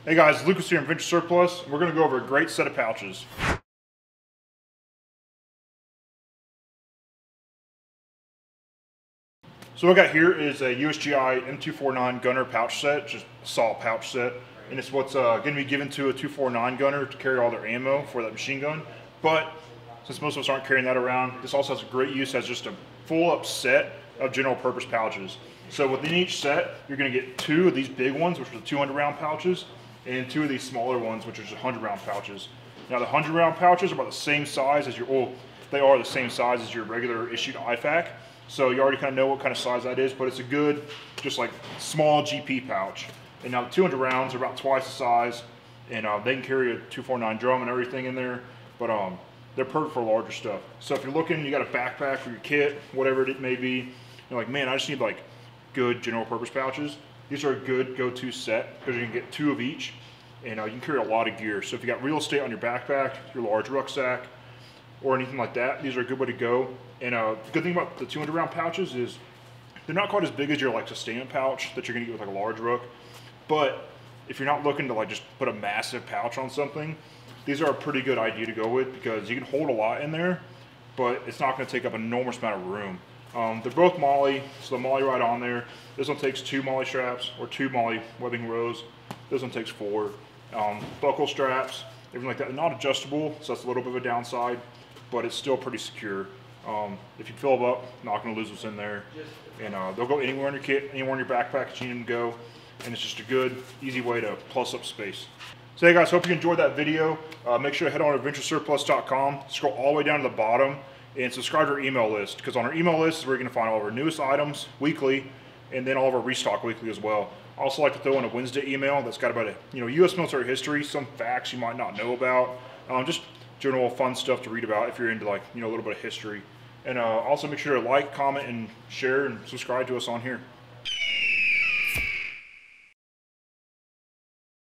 Hey guys, Lucas here in Adventure Surplus. We're going to go over a great set of pouches. So what I got here is a USGI M249 gunner pouch set, just a SAW pouch set. And it's what's going to be given to a 249 gunner to carry all their ammo for that machine gun. But since most of us aren't carrying that around, this also has a great use as just a full up set of general purpose pouches. So within each set, you're going to get 2 of these big ones, which are the 200 round pouches, and 2 of these smaller ones, which are just 100 round pouches. Now the 100 round pouches are about the same size as your, well, they are the same size as your regular issued IFAC. So you already kind of know what kind of size that is, but it's a good, just like small GP pouch. And now the 200 rounds are about twice the size, and they can carry a 249 drum and everything in there, but they're perfect for larger stuff. So if you're looking, you got a backpack for your kit, whatever it may be, you're like, man, I just need like good general purpose pouches. These are a good go-to set because you can get 2 of each, and you can carry a lot of gear. So if you got real estate on your backpack, your large rucksack, or anything like that, these are a good way to go. And the good thing about the 200 round pouches is they're not quite as big as your like sustainment pouch that you're gonna get with like a large ruck. But if you're not looking to like just put a massive pouch on something, these are a pretty good idea to go with because you can hold a lot in there, but it's not gonna take up an enormous amount of room. They're both MOLLE, so the MOLLE right on there. This one takes 2 MOLLE straps or 2 MOLLE webbing rows. This one takes 4. Buckle straps, everything like that. They're not adjustable, so that's a little bit of a downside, but it's still pretty secure. If you fill them up, not going to lose what's in there. And they'll go anywhere in your kit, anywhere in your backpack that you need them to go. And it's just a good, easy way to plus up space. So hey guys, hope you enjoyed that video. Make sure to head on to adventuresurplus.com, scroll all the way down to the bottom, and subscribe to our email list, because on our email list is where you're going to find all of our newest items weekly, and then all of our restock weekly as well. I also like to throw in a Wednesday email that's got about a U.S. military history, some facts you might not know about, just general fun stuff to read about if you're into like a little bit of history. And also make sure to like, comment, and share and subscribe to us on here.